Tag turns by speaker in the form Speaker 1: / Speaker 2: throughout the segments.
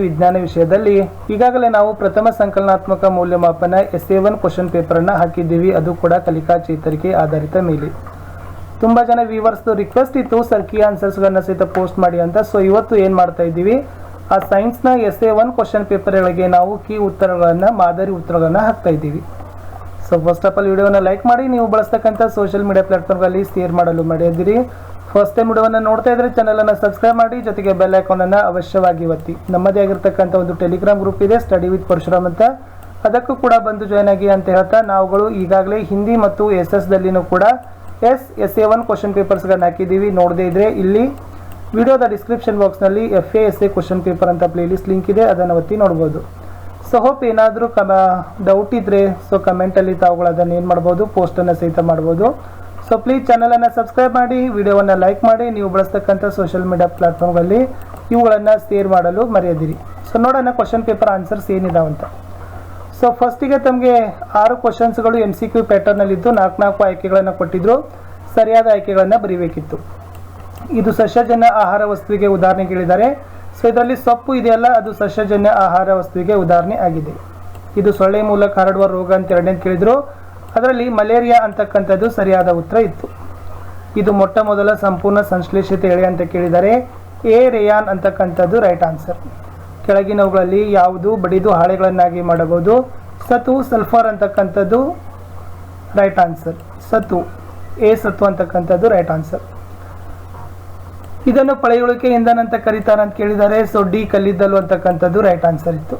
Speaker 1: ವಿಜ್ಞಾನ ವಿಷಯದಲ್ಲಿ ಈಗಾಗಲೇ ನಾವು ಪ್ರಥಮ ಸಂಕಲನಾತ್ಮಕ ಮೌಲ್ಯಮಾಪನ SA1 ಕ್ವಶನ್ ಪೇಪರನ್ನು ಹಾಕಿದ್ದೀವಿ. ಅದು ಕೂಡ ಕಲಿಕಾ ಚೇತರಿಕೆ ಆಧಾರಿತ ಮೇಲೆ. ತುಂಬ ಜನ ವ್ಯೂವರ್ಸ್ದು ರಿಕ್ವೆಸ್ಟ್ ಇತ್ತು ಸರ್ ಕೀ ಆನ್ಸರ್ಸ್ಗಳನ್ನು ಸಹಿತ ಪೋಸ್ಟ್ ಮಾಡಿ ಅಂತ. ಸೊ ಇವತ್ತು ಏನು ಮಾಡ್ತಾ ಇದ್ದೀವಿ, ಆ ಸೈನ್ಸ್ನ SA1 ಕ್ವಶನ್ ಪೇಪರ್ಗಳಿಗೆ ನಾವು ಕೀ ಉತ್ತರಗಳನ್ನು, ಮಾದರಿ ಉತ್ತರಗಳನ್ನು ಹಾಕ್ತಾ ಇದ್ದೀವಿ. ಸೊ ಫಸ್ಟ್ ಆಫ್ ಆಲ್ ವಿಡಿಯೋನ ಲೈಕ್ ಮಾಡಿ, ನೀವು ಬಳಸ್ತಕ್ಕಂಥ ಸೋಷಿಯಲ್ ಮೀಡಿಯಾ ಪ್ಲಾಟ್ಫಾರ್ಮ್ಗಳಲ್ಲಿ ಶೇರ್ ಮಾಡಲು ಮರೆಯದಿರಿ. ಫಸ್ಟ್ ಟೈಮ್ ವಿಡಿಯೋವನ್ನು ನೋಡ್ತಾ ಇದ್ರೆ ಚಾನಲನ್ನು ಸಬ್ಸ್ಕ್ರೈಬ್ ಮಾಡಿ, ಜೊತೆಗೆ ಬೆಲ್ ಐಕಾನನ್ನು ಅವಶ್ಯವಾಗಿ ಒತ್ತಿ. ನಮ್ಮದೇ ಆಗಿರ್ತಕ್ಕಂಥ ಒಂದು ಟೆಲಿಗ್ರಾಮ್ ಗ್ರೂಪ್ ಇದೆ, ಸ್ಟಡಿ ವಿತ್ ಪರಶುರಾಮ್ ಅಂತ, ಅದಕ್ಕೂ ಕೂಡ ಬಂದು ಜಾಯ್ನ್ ಆಗಿ ಅಂತ ಹೇಳ್ತಾ, ನಾವುಗಳು ಈಗಾಗಲೇ ಹಿಂದಿ ಮತ್ತು SS ಕೂಡ SA1 ಕ್ವಶನ್ ಪೇಪರ್ಸ್ಗಳನ್ನು ಹಾಕಿದ್ದೀವಿ. ನೋಡದೇ ಇದ್ರೆ ಇಲ್ಲಿ ವಿಡಿಯೋದ ಡಿಸ್ಕ್ರಿಪ್ಷನ್ ಬಾಕ್ಸ್ನಲ್ಲಿ FA ಕ್ವಶನ್ ಪೇಪರ್ ಅಂತ ಪ್ಲೇಲಿಸ್ಟ್ ಲಿಂಕ್ ಇದೆ, ಅದನ್ನು ಒತ್ತಿ ನೋಡ್ಬೋದು. ಸೊ ಹೋಪ್ ಏನಾದರೂ ಡೌಟ್ ಇದ್ದರೆ ಸೊ ಕಮೆಂಟಲ್ಲಿ ತಾವುಗಳು ಅದನ್ನು ಏನು ಮಾಡ್ಬೋದು, ಪೋಸ್ಟನ್ನು ಸಹಿತ ಮಾಡ್ಬೋದು. ಸೊ ಪ್ಲೀಸ್ ಚಾನಲನ್ನು ಸಬ್ಸ್ಕ್ರೈಬ್ ಮಾಡಿ, ವಿಡಿಯೋವನ್ನು ಲೈಕ್ ಮಾಡಿ, ನೀವು ಬಳಸ್ತಕ್ಕಂಥ ಸೋಷಿಯಲ್ ಮೀಡಿಯಾ ಪ್ಲಾಟ್ಫಾರ್ಮ್ಗಳಲ್ಲಿ ಇವುಗಳನ್ನು ಶೇರ್ ಮಾಡಲು ಮರೆಯದಿರಿ. ಸೊ ನೋಡೋಣ ಕ್ವಶನ್ ಪೇಪರ್ ಆನ್ಸರ್ಸ್ ಏನಿದಾವಂತ. ಸೊ ಫಸ್ಟಿಗೆ ತಮಗೆ 6 ಕ್ವಶನ್ಸ್ಗಳು MCQ ಪ್ಯಾಟರ್ನಲ್ಲಿದ್ದು 4 ಆಯ್ಕೆಗಳನ್ನು ಕೊಟ್ಟಿದ್ರು. ಸರಿಯಾದ ಆಯ್ಕೆಗಳನ್ನು ಬರೀಬೇಕಿತ್ತು. ಇದು ಸಸ್ಯಜನ್ಯ ಆಹಾರ ವಸ್ತುವಿಗೆ ಉದಾಹರಣೆ ಕೇಳಿದ್ದಾರೆ. ಸೊ ಇದರಲ್ಲಿ ಸೊಪ್ಪು ಇದೆಯಲ್ಲ, ಅದು ಸಸ್ಯಜನ್ಯ ಆಹಾರ ವಸ್ತುವಿಗೆ ಉದಾಹರಣೆ ಆಗಿದೆ. ಇದು ಸೊಳ್ಳೆ ಮೂಲಕ ಹರಡುವ ರೋಗ ಅಂತ ಎರಡನೇದು ಕೇಳಿದ್ರು. ಅದರಲ್ಲಿ ಮಲೇರಿಯಾ ಅಂತಕ್ಕಂಥದ್ದು ಸರಿಯಾದ ಉತ್ತರ ಇತ್ತು. ಇದು ಮೊಟ್ಟ ಮೊದಲ ಸಂಪೂರ್ಣ ಸಂಶ್ಲೇಷಿತ ಎಳೆ ಅಂತ ಕೇಳಿದ್ದಾರೆ. ರೇಯಾನ್ ಅಂತಕ್ಕಂಥದ್ದು ರೈಟ್ ಆನ್ಸರ್. ಕೆಳಗಿನವುಗಳಲ್ಲಿ ಯಾವುದು ಬಡಿದು ಹಾಳೆಗಳನ್ನಾಗಿ ಮಾಡಬಹುದು? ಸತು, ಸಲ್ಫರ್ ಅಂತಕ್ಕಂಥದ್ದು ರೈಟ್ ಆನ್ಸರ್. ಸತು, ಸತು ಅಂತಕ್ಕಂಥದ್ದು ರೈಟ್ ಆನ್ಸರ್. ಇದನ್ನು ಪಳೆಯುಳಿಕೆ ಇಂಧನ ಅಂತ ಕರೀತಾರೆ ಅಂತ ಕೇಳಿದ್ದಾರೆ. ಸೊ ಡಿ, ಕಲ್ಲಿದ್ದಲು ಅಂತಕ್ಕಂಥದ್ದು ರೈಟ್ ಆನ್ಸರ್ ಇತ್ತು.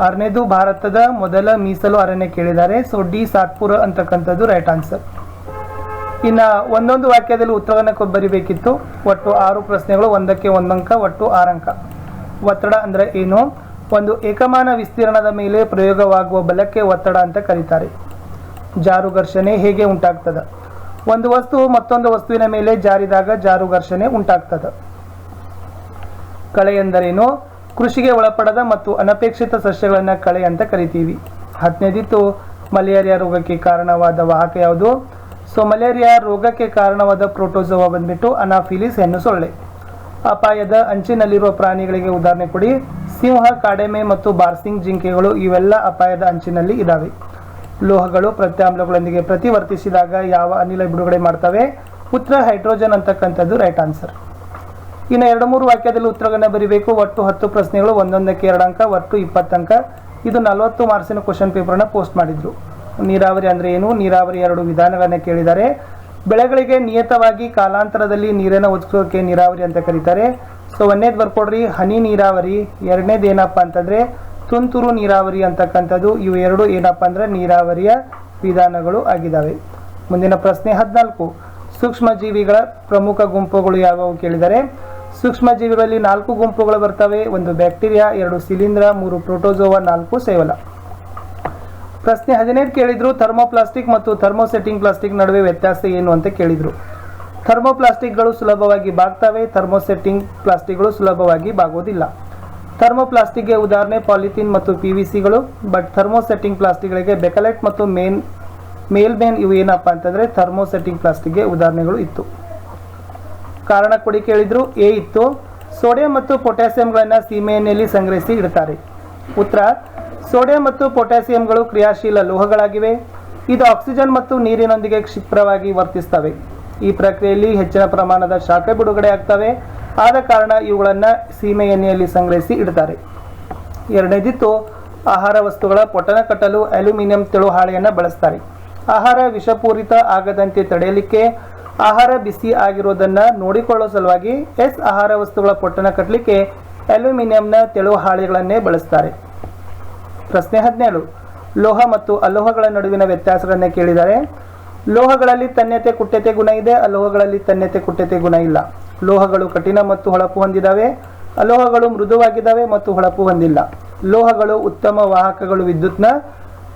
Speaker 1: 6ನೇದು ಭಾರತದ ಮೊದಲ ಮೀಸಲು ಅರಣ್ಯ ಕೇಳಿದ್ದಾರೆ. ಸೊ ಡಿ, ಸಾತ್ಪುರ ಅಂತಕ್ಕಂಥದ್ದು ರೈಟ್ ಆನ್ಸರ್. ಇನ್ನು ಒಂದೊಂದು ವಾಕ್ಯದಲ್ಲಿ ಉತ್ತರವನ್ನು ಬರಿಬೇಕಿತ್ತು. ಒಟ್ಟು 6 ಪ್ರಶ್ನೆಗಳು, ಒಂದಕ್ಕೆ 1 ಅಂಕ, ಒಟ್ಟು 6 ಅಂಕ. ಒತ್ತಡ ಅಂದರೆ ಏನು? ಒಂದು ಏಕಮಾನ ವಿಸ್ತೀರ್ಣದ ಮೇಲೆ ಪ್ರಯೋಗವಾಗುವ ಬಲಕ್ಕೆ ಒತ್ತಡ ಅಂತ ಕರೀತಾರೆ. ಜಾರು ಘರ್ಷಣೆ ಹೇಗೆ ಉಂಟಾಗ್ತದೆ? ಒಂದು ವಸ್ತು ಮತ್ತೊಂದು ವಸ್ತುವಿನ ಮೇಲೆ ಜಾರಿದಾಗ ಜಾರು ಘರ್ಷಣೆ ಉಂಟಾಗ್ತದೆ. ಕಳೆ ಎಂದರೇನು? ಕೃಷಿಗೆ ಒಳಪಡದ ಮತ್ತು ಅನಪೇಕ್ಷಿತ ಸಸ್ಯಗಳನ್ನು ಕಳೆ ಅಂತ ಕರಿತೀವಿ. 10ನೇದಿತ್ತು ಮಲೇರಿಯಾ ರೋಗಕ್ಕೆ ಕಾರಣವಾದ ವಾಹಕ ಯಾವುದು? ಸೊ ಮಲೇರಿಯಾ ರೋಗಕ್ಕೆ ಕಾರಣವಾದ ಪ್ರೋಟೋಜೋವಾ ಬಂದ್ಬಿಟ್ಟು ಅನಾಫಿಲಿಸ್ ಹೆಣ್ಣು ಸೊಳ್ಳೆ. ಅಪಾಯದ ಅಂಚಿನಲ್ಲಿರುವ ಪ್ರಾಣಿಗಳಿಗೆ ಉದಾಹರಣೆ ಕೊಡಿ. ಸಿಂಹ, ಕಾಡೆಮೆ ಮತ್ತು ಬಾರ್ಸಿಂಗ್ ಜಿಂಕೆಗಳು ಇವೆಲ್ಲ ಅಪಾಯದ ಅಂಚಿನಲ್ಲಿ ಇದ್ದಾವೆ. ಲೋಹಗಳು ಪ್ರತ್ಯಾಮ್ಲಗಳೊಂದಿಗೆ ಪ್ರತಿವರ್ತಿಸಿದಾಗ ಯಾವ ಅನಿಲ ಬಿಡುಗಡೆ ಮಾಡ್ತವೆ? ಉತ್ತರ ಹೈಡ್ರೋಜನ್ ಅಂತಕ್ಕಂಥದ್ದು ರೈಟ್ ಆನ್ಸರ್. ಇನ್ನು 2-3 ವಾಕ್ಯದಲ್ಲಿ ಉತ್ತರಗಳನ್ನು ಬರೀಬೇಕು. ಒಟ್ಟು 10 ಪ್ರಶ್ನೆಗಳು, ಒಂದೊಂದಕ್ಕೆ 2 ಅಂಕ, ಒಟ್ಟು 20 ಅಂಕ. ಇದು 40 ಮಾರ್ಕ್ಸಿನ ಕ್ವಶನ್ ಪೇಪರ್ನ ಪೋಸ್ಟ್ ಮಾಡಿದ್ರು. ನೀರಾವರಿ ಅಂದರೆ ಏನು? ನೀರಾವರಿ 2 ವಿಧಾನಗಳನ್ನು ಕೇಳಿದ್ದಾರೆ. ಬೆಳೆಗಳಿಗೆ ನಿಯತವಾಗಿ ಕಾಲಾಂತರದಲ್ಲಿ ನೀರನ್ನು ಒದಗಿಸೋಕೆ ನೀರಾವರಿ ಅಂತ ಕರೀತಾರೆ. ಸೊ 1ನೇದು ಬರ್ಕೊಡ್ರಿ, ಹನಿ ನೀರಾವರಿ. 2ನೇದು ಏನಪ್ಪ ಅಂತಂದರೆ ತುಂತುರು ನೀರಾವರಿ ಅಂತಕ್ಕಂಥದ್ದು. ಇವು 2 ಏನಪ್ಪ ಅಂದರೆ ನೀರಾವರಿಯ ವಿಧಾನಗಳು ಆಗಿದ್ದಾವೆ. ಮುಂದಿನ ಪ್ರಶ್ನೆ 14. ಸೂಕ್ಷ್ಮ ಜೀವಿಗಳ ಪ್ರಮುಖ ಗುಂಪುಗಳು ಯಾವುವು ಕೇಳಿದರೆ? ಸೂಕ್ಷ್ಮ ಜೀವಿಗಳಲ್ಲಿ 4 ಗುಂಪುಗಳು ಬರ್ತವೆ. 1 ಬ್ಯಾಕ್ಟೀರಿಯಾ, 2 ಶಿಲೀಂಧ್ರ, 3 ಪ್ರೋಟೋಜೋವಾ, 4 ಸೇವಲ. ಪ್ರಶ್ನೆ 15 ಕೇಳಿದ್ರು, ಥರ್ಮೋಪ್ಲಾಸ್ಟಿಕ್ ಮತ್ತು ಥರ್ಮೋಸೆಟ್ಟಿಂಗ್ ಪ್ಲಾಸ್ಟಿಕ್ ನಡುವೆ ವ್ಯತ್ಯಾಸ ಏನು ಅಂತ ಕೇಳಿದ್ರು. ಥರ್ಮೋಪ್ಲಾಸ್ಟಿಕ್ಗಳು ಸುಲಭವಾಗಿ ಬಾಗ್ತವೆ, ಥರ್ಮೋಸೆಟ್ಟಿಂಗ್ ಪ್ಲಾಸ್ಟಿಕ್ಗಳು ಸುಲಭವಾಗಿ ಬಾಗೋದಿಲ್ಲ. ಥರ್ಮೋಪ್ಲಾಸ್ಟಿಕ್ಗೆ ಉದಾಹರಣೆ ಪಾಲಿಥೀನ್ ಮತ್ತು PVCಗಳು. ಬಟ್ ಥರ್ಮೋಸೆಟ್ಟಿಂಗ್ ಪ್ಲಾಸ್ಟಿಕ್ಗಳಿಗೆ ಬೆಕಲೈಟ್ ಮತ್ತು ಮೇಲ್ಮೇನ್ ಇವು ಏನಪ್ಪ ಅಂತಂದರೆ ಥರ್ಮೋಸೆಟ್ಟಿಂಗ್ ಪ್ಲಾಸ್ಟಿಕ್ಗೆ ಉದಾಹರಣೆಗಳು ಇತ್ತು. ಕಾರಣ ಕೊಡಿ ಕೇಳಿದ್ರು. ಇತ್ತು, ಸೋಡಿಯಂ ಮತ್ತು ಪೊಟ್ಯಾಸಿಯಂಗಳನ್ನು ಸೀಮೆಎಣ್ಣೆಯಲ್ಲಿ ಸಂಗ್ರಹಿಸಿ ಇಡ್ತಾರೆ. ಉತ್ತರ ಸೋಡಿಯಂ ಮತ್ತು ಪೊಟ್ಯಾಸಿಯಂಗಳು ಕ್ರಿಯಾಶೀಲ ಲೋಹಗಳಾಗಿವೆ. ಇದು ಆಕ್ಸಿಜನ್ ಮತ್ತು ನೀರಿನೊಂದಿಗೆ ಕ್ಷಿಪ್ರವಾಗಿ ವರ್ತಿಸ್ತವೆ. ಈ ಪ್ರಕ್ರಿಯೆಯಲ್ಲಿ ಹೆಚ್ಚಿನ ಪ್ರಮಾಣದ ಶಾಖ ಬಿಡುಗಡೆ ಆಗ್ತವೆ. ಆದ ಕಾರಣ ಇವುಗಳನ್ನು ಸೀಮೆ ಎಣ್ಣೆಯಲ್ಲಿ ಸಂಗ್ರಹಿಸಿ ಇಡ್ತಾರೆ. 2ನೇದಿತ್ತು ಆಹಾರ ವಸ್ತುಗಳ ಪೊಟ್ಟಣ ಕಟ್ಟಲು ಅಲ್ಯೂಮಿನಿಯಂ ತೆಳು ಹಾಳೆಯನ್ನು ಬಳಸ್ತಾರೆ. ಆಹಾರ ವಿಷಪೂರಿತ ಆಗದಂತೆ ತಡೆಯಲಿಕ್ಕೆ, ಆಹಾರ ಬಿಸಿ ಆಗಿರೋದನ್ನು ನೋಡಿಕೊಳ್ಳೋ ಸಲುವಾಗಿ ಆಹಾರ ವಸ್ತುಗಳ ಪೊಟ್ಟಣ ಕಟ್ಟಲಿಕ್ಕೆ ಅಲ್ಯೂಮಿನಿಯಂನ ತೆಳು ಹಾಳೆಗಳನ್ನೇ ಬಳಸ್ತಾರೆ. ಪ್ರಶ್ನೆ 17. ಲೋಹ ಮತ್ತು ಅಲೋಹಗಳ ನಡುವಿನ ವ್ಯತ್ಯಾಸಗಳನ್ನೇ ಕೇಳಿದ್ದಾರೆ. ಲೋಹಗಳಲ್ಲಿ ತನ್ಯತೆ ಕುಟ್ಯತೆ ಗುಣ ಇದೆ, ಅಲೋಹಗಳಲ್ಲಿ ತನ್ಯತೆ ಕುಟ್ಯತೆ ಗುಣ ಇಲ್ಲ. ಲೋಹಗಳು ಕಠಿಣ ಮತ್ತು ಹೊಳಪು ಹೊಂದಿದ್ದಾವೆ, ಅಲೋಹಗಳು ಮೃದುವಾಗಿದ್ದಾವೆ ಮತ್ತು ಹೊಳಪು ಹೊಂದಿಲ್ಲ. ಲೋಹಗಳು ಉತ್ತಮ ವಾಹಕಗಳು ವಿದ್ಯುತ್ನ,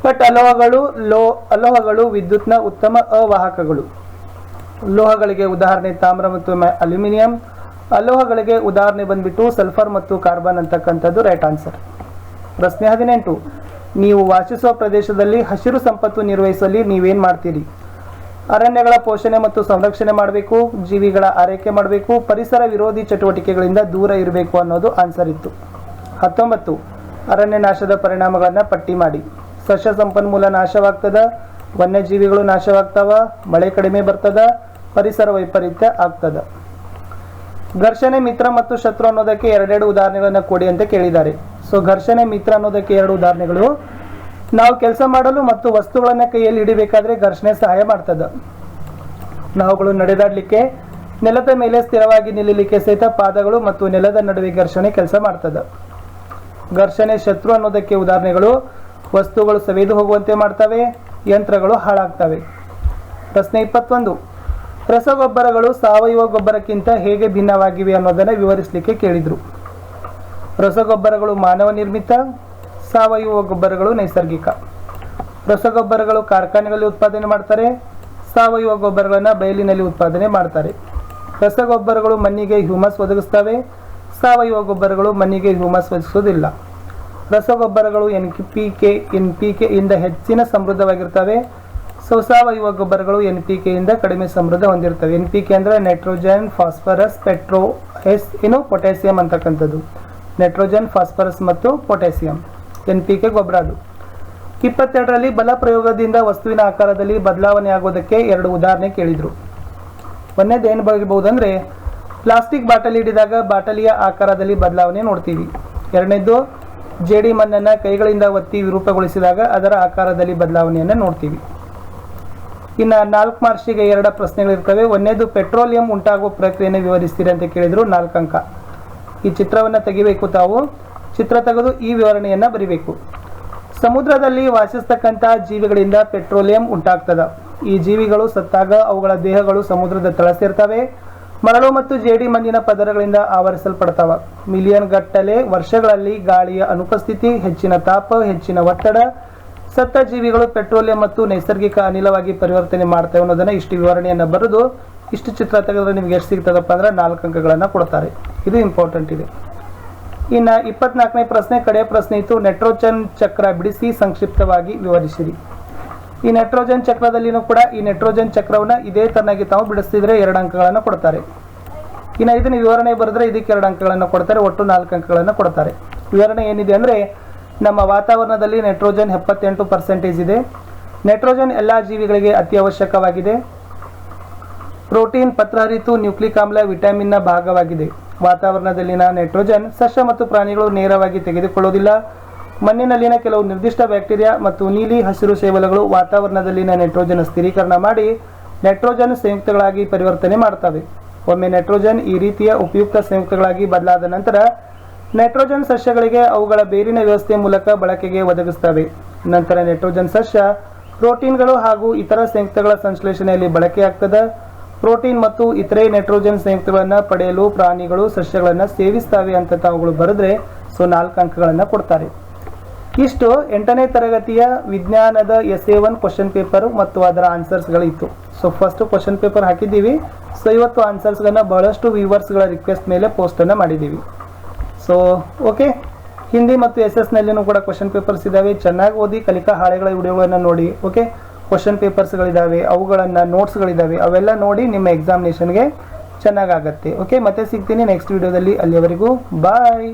Speaker 1: ಬಟ್ ಅಲೋಹಗಳು ವಿದ್ಯುತ್ನ ಉತ್ತಮ ಅವಾಹಕಗಳು. ಲೋಹಗಳಿಗೆ ಉದಾಹರಣೆ ತಾಮ್ರ ಮತ್ತು ಅಲ್ಯೂಮಿನಿಯಂ. ಅಲೋಹಗಳಿಗೆ ಉದಾಹರಣೆ ಬಂದ್ಬಿಟ್ಟು ಸಲ್ಫರ್ ಮತ್ತು ಕಾರ್ಬನ್ ಅಂತಕ್ಕಂಥದ್ದು ರೈಟ್ ಆನ್ಸರ್. ಪ್ರಶ್ನೆ 18. ನೀವು ವಾಸಿಸುವ ಪ್ರದೇಶದಲ್ಲಿ ಹಸಿರು ಸಂಪತ್ತು ನಿರ್ವಹಿಸಲಿ ನೀವೇನು ಮಾಡ್ತೀರಿ? ಅರಣ್ಯಗಳ ಪೋಷಣೆ ಮತ್ತು ಸಂರಕ್ಷಣೆ ಮಾಡಬೇಕು, ಜೀವಿಗಳ ಆರೈಕೆ ಮಾಡಬೇಕು, ಪರಿಸರ ವಿರೋಧಿ ಚಟುವಟಿಕೆಗಳಿಂದ ದೂರ ಇರಬೇಕು ಅನ್ನೋದು ಆನ್ಸರ್ ಇತ್ತು. 19 ಅರಣ್ಯ ನಾಶದ ಪರಿಣಾಮಗಳನ್ನು ಪಟ್ಟಿ ಮಾಡಿ. ಸಸ್ಯ ಸಂಪನ್ಮೂಲ ನಾಶವಾಗ್ತದ, ವನ್ಯಜೀವಿಗಳು ನಾಶವಾಗ್ತಾವ, ಮಳೆ ಕಡಿಮೆ ಬರ್ತದ, ಪರಿಸರ ವೈಪರೀತ್ಯ ಆಗ್ತದ. ಘರ್ಷಣೆ ಮಿತ್ರ ಮತ್ತು ಶತ್ರು ಅನ್ನೋದಕ್ಕೆ ಎರಡೆರಡು ಉದಾಹರಣೆಗಳನ್ನು ಕೊಡಿ ಅಂತ ಕೇಳಿದ್ದಾರೆ. ಸೊ ಘರ್ಷಣೆ ಮಿತ್ರ ಅನ್ನೋದಕ್ಕೆ 2 ಉದಾಹರಣೆಗಳು. ನಾವು ಕೆಲಸ ಮಾಡಲು ಮತ್ತು ವಸ್ತುಗಳನ್ನು ಕೈಯಲ್ಲಿ ಹಿಡಿಬೇಕಾದ್ರೆ ಘರ್ಷಣೆ ಸಹಾಯ ಮಾಡ್ತದೆ. ನಾವುಗಳು ನಡೆದಾಡಲಿಕ್ಕೆ, ನೆಲದ ಮೇಲೆ ಸ್ಥಿರವಾಗಿ ನಿಲ್ಲಲಿಕ್ಕೆ ಸಹಿತ ಪಾದಗಳು ಮತ್ತು ನೆಲದ ನಡುವೆ ಘರ್ಷಣೆ ಕೆಲಸ ಮಾಡ್ತದೆ. ಘರ್ಷಣೆ ಶತ್ರು ಅನ್ನೋದಕ್ಕೆ ಉದಾಹರಣೆಗಳು: ವಸ್ತುಗಳು ಸವೆದು ಹೋಗುವಂತೆ ಮಾಡ್ತವೆ, ಯಂತ್ರಗಳು ಹಾಳಾಗ್ತವೆ. ಪ್ರಶ್ನೆ 21 ರಸಗೊಬ್ಬರಗಳು ಸಾವಯವ ಗೊಬ್ಬರಕ್ಕಿಂತ ಹೇಗೆ ಭಿನ್ನವಾಗಿವೆ ಅನ್ನೋದನ್ನು ವಿವರಿಸಲಿಕ್ಕೆ ಕೇಳಿದರು. ರಸಗೊಬ್ಬರಗಳು ಮಾನವ ನಿರ್ಮಿತ, ಸಾವಯವ ಗೊಬ್ಬರಗಳು ನೈಸರ್ಗಿಕ. ರಸಗೊಬ್ಬರಗಳು ಕಾರ್ಖಾನೆಗಳಲ್ಲಿ ಉತ್ಪಾದನೆ ಮಾಡ್ತಾರೆ, ಸಾವಯವ ಗೊಬ್ಬರಗಳನ್ನು ಬಯಲಿನಲ್ಲಿ ಉತ್ಪಾದನೆ ಮಾಡ್ತಾರೆ. ರಸಗೊಬ್ಬರಗಳು ಮಣ್ಣಿಗೆ ಹ್ಯೂಮಸ್ ಒದಗಿಸ್ತವೆ, ಸಾವಯವ ಗೊಬ್ಬರಗಳು ಮಣ್ಣಿಗೆ ಹ್ಯೂಮಸ್ ಒದಗಿಸೋದಿಲ್ಲ. ರಸಗೊಬ್ಬರಗಳು NPK ಇಂದ ಹೆಚ್ಚಿನ ಸಮೃದ್ಧವಾಗಿರ್ತವೆ. ಸಾವಯವ ಗೊಬ್ಬರಗಳು NPK ಇಂದ ಕಡಿಮೆ ಸಮೃದ್ಧ ಹೊಂದಿರ್ತವೆ. NPK ಅಂದರೆ ನೈಟ್ರೋಜನ್, ಫಾಸ್ಫರಸ್, ಪೊಟ್ಯಾಸಿಯಂ ಅಂತಕ್ಕಂಥದ್ದು. ನೈಟ್ರೋಜನ್, ಫಾಸ್ಫರಸ್ ಮತ್ತು ಪೊಟ್ಯಾಸಿಯಂ NPK ಗೊಬ್ಬರ. ಅದು 22ರಲ್ಲಿ ಬಲ ಪ್ರಯೋಗದಿಂದ ವಸ್ತುವಿನ ಆಕಾರದಲ್ಲಿ ಬದಲಾವಣೆ ಆಗೋದಕ್ಕೆ 2 ಉದಾಹರಣೆ ಕೇಳಿದರು. ಒಂದೇದು ಏನು ಬರಬಹುದು ಅಂದರೆ ಪ್ಲಾಸ್ಟಿಕ್ ಬಾಟಲಿ ಹಿಡಿದಾಗ ಬಾಟಲಿಯ ಆಕಾರದಲ್ಲಿ ಬದಲಾವಣೆ ನೋಡ್ತೀವಿ. ಎರಡನೇದು ಜೇಡಿ ಮಣ್ಣನ್ನು ಕೈಗಳಿಂದ ಒತ್ತಿ ವಿರೂಪಗೊಳಿಸಿದಾಗ ಅದರ ಆಕಾರದಲ್ಲಿ ಬದಲಾವಣೆಯನ್ನು ನೋಡ್ತೀವಿ. ಇನ್ನು 4 ಮಾರ್ಕ್ಸಿಗೆ 2 ಪ್ರಶ್ನೆಗಳಿರ್ತವೆ. ಒಂದೇದು ಪೆಟ್ರೋಲಿಯಂ ಉಂಟಾಗುವ ಪ್ರಕ್ರಿಯೆಯನ್ನು ವಿವರಿಸ್ತೀರಿ ಅಂತ ಕೇಳಿದ್ರು. 4 ಅಂಕ. ಈ ಚಿತ್ರವನ್ನು ತೆಗಿಬೇಕು. ತಾವು ಚಿತ್ರ ತೆಗೆದು ಈ ವಿವರಣೆಯನ್ನು ಬರಿಬೇಕು. ಸಮುದ್ರದಲ್ಲಿ ವಾಸಿಸ್ತಕ್ಕಂಥ ಜೀವಿಗಳಿಂದ ಪೆಟ್ರೋಲಿಯಂ ಉಂಟಾಗ್ತದೆ. ಈ ಜೀವಿಗಳು ಸತ್ತಾಗ ಅವುಗಳ ದೇಹಗಳು ಸಮುದ್ರದ ತಳ ಸೇರ್ತವೆ. ಮರಳು ಮತ್ತು ಜೇಡಿ ಮಣ್ಣಿನ ಪದರಗಳಿಂದ ಆವರಿಸಲ್ಪಡ್ತಾವ. ಮಿಲಿಯನ್ ಗಟ್ಟಲೆ ವರ್ಷಗಳಲ್ಲಿ ಗಾಳಿಯ ಅನುಪಸ್ಥಿತಿ, ಹೆಚ್ಚಿನ ತಾಪ, ಹೆಚ್ಚಿನ ಒತ್ತಡ, ಸತ್ತ ಜೀವಿಗಳು ಪೆಟ್ರೋಲಿಯಂ ಮತ್ತು ನೈಸರ್ಗಿಕ ಅನಿಲವಾಗಿ ಪರಿವರ್ತನೆ ಮಾಡ್ತೇವೆ ಅನ್ನೋದನ್ನ ಇಷ್ಟು ವಿವರಣೆಯನ್ನು ಬರೆದು ಇಷ್ಟು ಚಿತ್ರ ತೆಗೆದ್ರೆ ನಿಮ್ಗೆ ಎಷ್ಟು ಸಿಗ್ತದಪ್ಪ ಅಂದ್ರೆ 4 ಅಂಕಗಳನ್ನು ಕೊಡ್ತಾರೆ. ಇದು ಇಂಪಾರ್ಟೆಂಟ್ ಇದೆ. ಇನ್ನು 24ನೇ ಪ್ರಶ್ನೆ, ಕಡೆಯ ಪ್ರಶ್ನೆ ಇತ್ತು. ನೈಟ್ರೋಜನ್ ಚಕ್ರ ಬಿಡಿಸಿ ಸಂಕ್ಷಿಪ್ತವಾಗಿ ವಿವರಿಸಿರಿ. ಈ ನೈಟ್ರೋಜನ್ ಚಕ್ರದಲ್ಲಿನೂ ಕೂಡ ಈ ನೈಟ್ರೋಜನ್ ಚಕ್ರವನ್ನು ಇದೇ ತರನಾಗಿ ತಾವು ಬಿಡಿಸ್ತಿದ್ರೆ 2 ಅಂಕಗಳನ್ನು ಕೊಡ್ತಾರೆ. ಇನ್ನು ಇದನ್ನ ವಿವರಣೆ ಬರೆದ್ರೆ ಇದಕ್ಕೆ 2 ಅಂಕಗಳನ್ನು ಕೊಡ್ತಾರೆ. ಒಟ್ಟು 4 ಅಂಕಗಳನ್ನು ಕೊಡ್ತಾರೆ. ವಿವರಣೆ ಏನಿದೆ ಅಂದರೆ ನಮ್ಮ ವಾತಾವರಣದಲ್ಲಿ ನೈಟ್ರೋಜನ್ 78% ಇದೆ. ನೈಟ್ರೋಜನ್ ಎಲ್ಲ ಜೀವಿಗಳಿಗೆ ಅತಿ ಅವಶ್ಯಕವಾಗಿದೆ. ಪ್ರೋಟೀನ್, ಪತ್ರಹರಿತು, ನ್ಯೂಕ್ಲಿಕ್ ಆಮ್ಲ, ವಿಟಮಿನ್ನ ಭಾಗವಾಗಿದೆ. ವಾತಾವರಣದಲ್ಲಿನ ನೈಟ್ರೋಜನ್ ಸಸ್ಯ ಮತ್ತು ಪ್ರಾಣಿಗಳು ನೇರವಾಗಿ ತೆಗೆದುಕೊಳ್ಳುವುದಿಲ್ಲ. ಮಣ್ಣಿನಲ್ಲಿನ ಕೆಲವು ನಿರ್ದಿಷ್ಟ ಬ್ಯಾಕ್ಟೀರಿಯಾ ಮತ್ತು ನೀಲಿ ಹಸಿರು ಶೈವಲಗಳು ವಾತಾವರಣದಲ್ಲಿನ ನೈಟ್ರೋಜನ್ ಸ್ಥಿರೀಕರಣ ಮಾಡಿ ನೈಟ್ರೋಜನ್ ಸಂಯುಕ್ತಗಳಾಗಿ ಪರಿವರ್ತನೆ ಮಾಡ್ತವೆ. ಒಮ್ಮೆ ನೈಟ್ರೋಜನ್ ಈ ರೀತಿಯ ಉಪಯುಕ್ತ ಸಂಯುಕ್ತಗಳಾಗಿ ಬದಲಾದ ನಂತರ ನೈಟ್ರೋಜನ್ ಸಸ್ಯಗಳಿಗೆ ಅವುಗಳ ಬೇರಿನ ವ್ಯವಸ್ಥೆ ಮೂಲಕ ಬಳಕೆಗೆ ಒದಗಿಸ್ತವೆ. ನಂತರ ನೈಟ್ರೋಜನ್ ಸಸ್ಯ ಪ್ರೋಟೀನ್ಗಳು ಹಾಗೂ ಇತರ ಸಂಯುಕ್ತಗಳ ಸಂಶ್ಲೇಷಣೆಯಲ್ಲಿ ಬಳಕೆಯಾಗ್ತದೆ. ಪ್ರೋಟೀನ್ ಮತ್ತು ಇತರೆ ನೈಟ್ರೋಜನ್ ಸಂಯುಕ್ತಗಳನ್ನು ಪಡೆಯಲು ಪ್ರಾಣಿಗಳು ಸಸ್ಯಗಳನ್ನು ಸೇವಿಸ್ತವೆ ಅಂತ ತಾವುಗಳು ಬರೆದ್ರೆ 4 ಅಂಕಗಳನ್ನು ಕೊಡ್ತಾರೆ. ಇಷ್ಟು 8ನೇ ತರಗತಿಯ ವಿಜ್ಞಾನದ SA1 ಕ್ವಶನ್ ಪೇಪರ್ ಮತ್ತು ಅದರ ಆನ್ಸರ್ಸ್ಗಳು ಇತ್ತು. ಫಸ್ಟ್ ಕ್ವಶನ್ ಪೇಪರ್ ಹಾಕಿದ್ದೀವಿ. ಇವತ್ತು ಆನ್ಸರ್ಸ್ಗಳನ್ನ ಬಹಳಷ್ಟು ವ್ಯೂವರ್ಸ್ಗಳ ರಿಕ್ವೆಸ್ಟ್ ಮೇಲೆ ಪೋಸ್ಟನ್ನು ಮಾಡಿದ್ದೀವಿ. ಓಕೆ, ಹಿಂದಿ ಮತ್ತು SS ಕೂಡ ಕ್ವಶನ್ ಪೇಪರ್ಸ್ ಇದ್ದಾವೆ. ಚೆನ್ನಾಗಿ ಓದಿ, ಕಲಿಕಾ ಹಾಳೆಗಳ ವಿಡಿಯೋಗಳನ್ನು ನೋಡಿ. ಓಕೆ, ಕ್ವಶನ್ ಪೇಪರ್ಸ್ಗಳಿದ್ದಾವೆ, ಅವುಗಳನ್ನು ನೋಟ್ಸ್ಗಳಿದ್ದಾವೆ, ಅವೆಲ್ಲ ನೋಡಿ ನಿಮ್ಮ ಎಕ್ಸಾಮಿನೇಷನ್ಗೆ ಚೆನ್ನಾಗಾಗತ್ತೆ. ಓಕೆ, ಮತ್ತೆ ಸಿಗ್ತೀನಿ ನೆಕ್ಸ್ಟ್ ವಿಡಿಯೋದಲ್ಲಿ. ಅಲ್ಲಿಯವರೆಗೂ ಬಾಯ್.